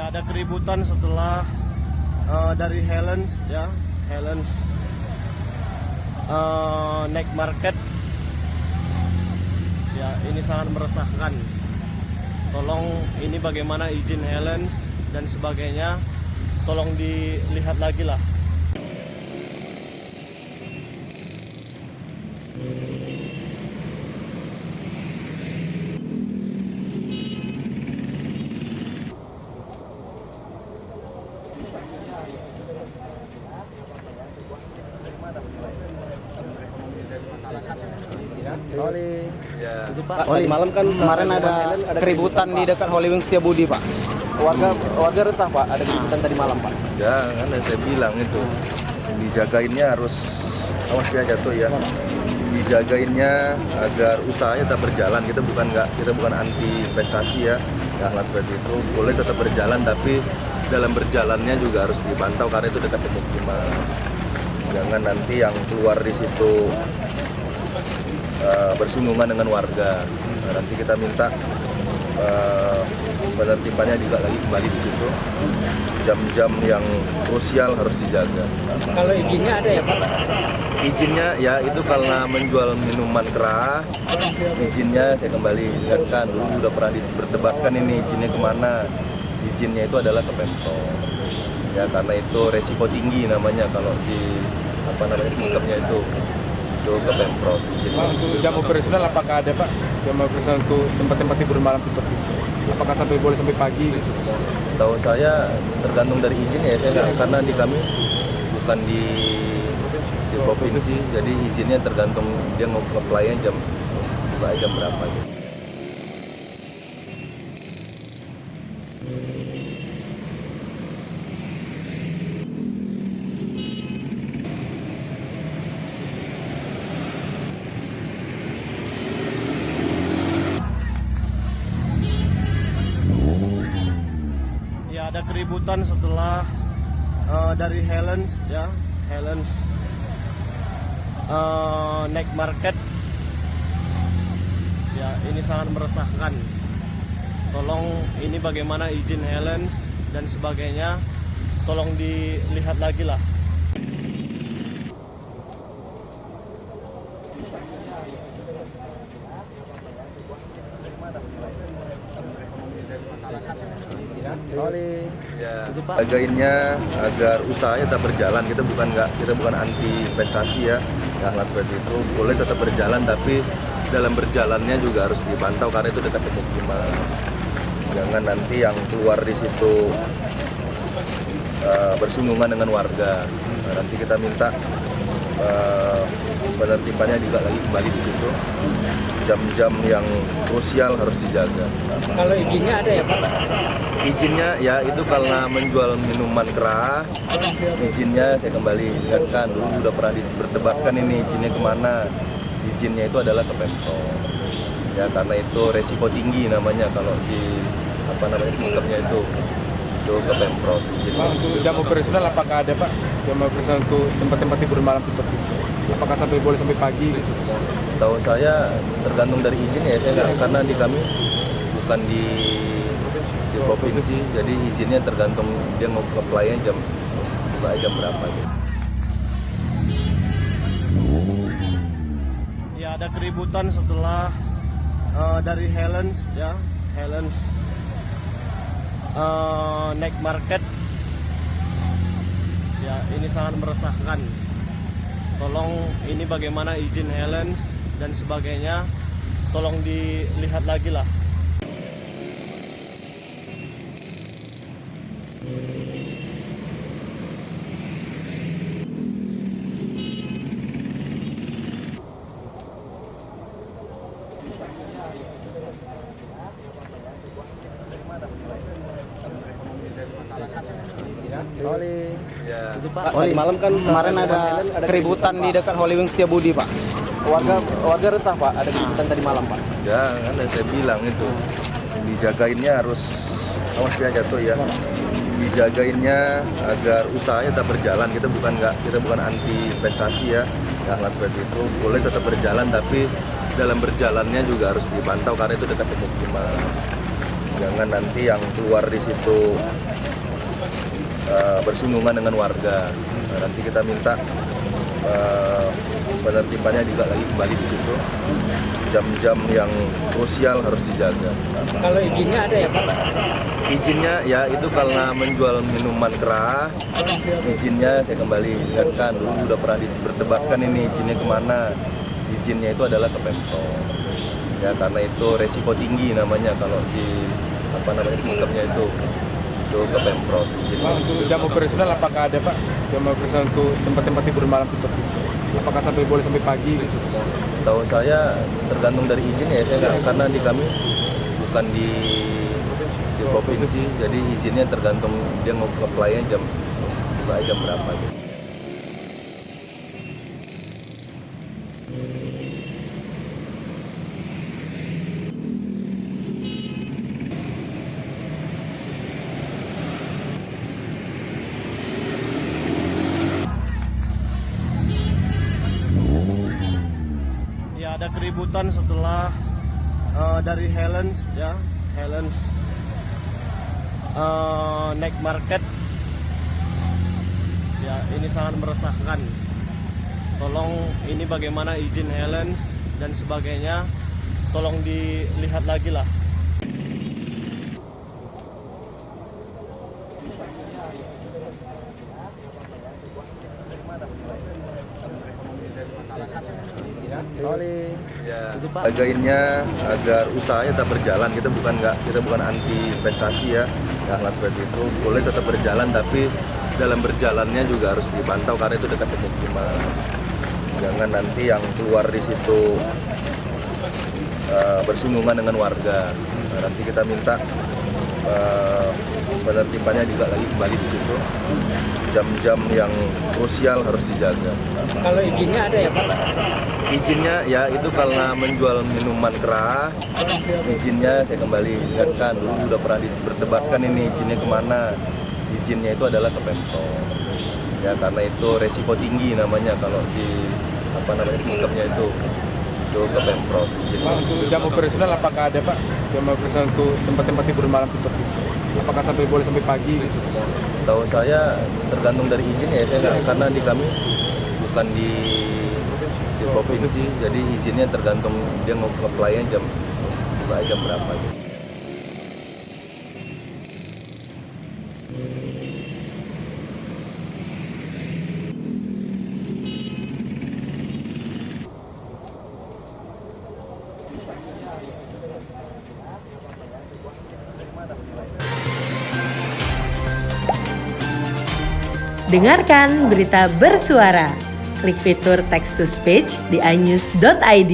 Ya, ada keributan setelah dari Helens ya, Helens Night Market. Ya, ini sangat meresahkan. Tolong ini bagaimana izin Helens dan sebagainya, tolong dilihat lagi lah. Oli. Ya. Itu Pak, Tadi malam kan kemarin ada keributan di dekat Holy Wings Setiabudi, Pak. Warga resah, Pak, ada keributan tadi malam, Pak. Ya, kan saya bilang itu dijagainnya harus awas ya jatuh ya. Dijagainnya agar usahanya tetap berjalan. Kita bukan anti investasi ya. Hal seperti itu boleh tetap berjalan, tapi dalam berjalannya juga harus dipantau karena itu dekat pemukiman. Jangan nanti yang keluar di situ bersinggungan dengan warga. Nanti kita minta penertibannya juga lagi kembali di situ. Jam-jam yang krusial harus dijaga. Kalau izinnya ada ya, Pak? Izinnya ya itu karena menjual minuman keras. Izinnya saya kembali ingatkan dulu sudah pernah diperdebatkan ini izinnya kemana. Izinnya itu adalah ke Pemprov. Ya karena itu resiko tinggi namanya kalau di sistemnya itu ke Pemprov. Pak, untuk jam operasional apakah ada, Pak? Jam operasional untuk tempat-tempat hiburan malam seperti itu? Apakah boleh sampai pagi gitu? Setahu saya tergantung dari izin ya, karena di kami bukan di provinsi, jadi izinnya tergantung dia mau apply jam berapa gitu. Ya, ada keributan setelah dari Helens ya, Helens Night Market. Ya, ini sangat meresahkan. Tolong ini bagaimana izin Helens dan sebagainya, tolong dilihat lagi lah. Oli. Ya, jagainnya agar usahanya tetap berjalan. Kita bukan anti investasi ya. Hal seperti itu boleh tetap berjalan, tapi dalam berjalannya juga harus dipantau karena itu dekat pemukiman. Jangan nanti yang keluar di situ bersinggungan dengan warga. Nanti kita minta penertibannya juga lagi kembali di situ. Jam-jam yang krusial harus dijaga. Kalau izinnya ada ya, Pak? Izinnya ya itu karena menjual minuman keras. Izinnya saya kembali ingatkan dulu sudah pernah diperdebatkan ini izinnya kemana. Izinnya itu adalah ke Pemprov. Ya karena itu resiko tinggi namanya kalau di sistemnya itu ke Pemprov. Pak, untuk jam operasional apakah ada, Pak? Jam operasional untuk tempat-tempat hiburan malam seperti itu? Apakah boleh sampai pagi gitu? Setahu saya tergantung dari izin ya, karena di kami bukan di provinsi, jadi izinnya tergantung dia mau apply jam berapa gitu. Ya, ada keributan setelah dari Helens ya, Helens Night Market. Ya, ini sangat meresahkan. Tolong ini bagaimana izin Helens dan sebagainya, tolong dilihat lagi lah. Oli. Ya. Itu Pak, Tadi malam kan kemarin ada keributan di dekat Holy Wings Setiabudi, Pak. Warga resah, Pak, ada keributan tadi malam, Pak. Ya kan saya bilang itu dijagainnya harus awas ya jatuh ya. Dijagainnya agar usahanya tetap berjalan. Kita bukan anti investasi ya. Hal seperti itu boleh tetap berjalan, tapi dalam berjalannya juga harus dipantau karena itu dekat pemukiman. Jangan nanti yang keluar di situ bersinggungan dengan warga. Nah, nanti kita minta penertibannya juga lagi kembali di situ. Jam-jam yang krusial harus dijaga. Kalau izinnya ada ya Pak? Izinnya ya itu karena menjual minuman keras. Izinnya saya kembali ingatkan, dulu sudah pernah diperdebatkan ini izinnya kemana. Izinnya itu adalah ke Pemprov. Ya karena itu resiko tinggi namanya kalau di sistemnya itu ke Pemprov. Pak, untuk jam operasional apakah ada Pak? Jam operasional untuk tempat-tempat hiburan malam seperti itu. Apakah boleh sampai pagi gitu? Setahu saya tergantung dari izin ya, saya nggak, karena di kami bukan di provinsi, jadi izinnya tergantung dia mau apply jam berapa gitu. Ya ada keributan setelah dari Helens Night Market. Ya ini sangat meresahkan. Tolong ini bagaimana izin Helens dan sebagainya, tolong dilihat lagi lah. Ya, jagainnya agar usahanya tetap berjalan. Kita bukan anti investasi ya, hal seperti itu boleh tetap berjalan, tapi dalam berjalannya juga harus dipantau karena itu dekat pemukiman. Jangan nanti yang keluar di situ bersinggungan dengan warga. Nah, nanti kita minta penertibannya juga lagi kembali di situ. Jam-jam yang krusial harus dijaga. Kalau izinnya ada ya Pak? Izinnya ya itu karena menjual minuman keras. Izinnya saya kembali ingatkan, dulu sudah pernah diperdebatkan ini izinnya kemana. Izinnya itu adalah ke Pemprov. Ya karena itu resiko tinggi namanya kalau di sistemnya itu ke Pemprov. Pak, untuk jam operasional apakah ada Pak? Jam operasional untuk tempat-tempat hiburan malam seperti itu. Apakah boleh sampai pagi gitu? Setahu saya tergantung dari izin ya, saya nggak, karena di kami bukan di provinsi, jadi izinnya tergantung dia mau apply jam berapa gitu. Dengarkan berita bersuara. Klik fitur text to speech di inews.id.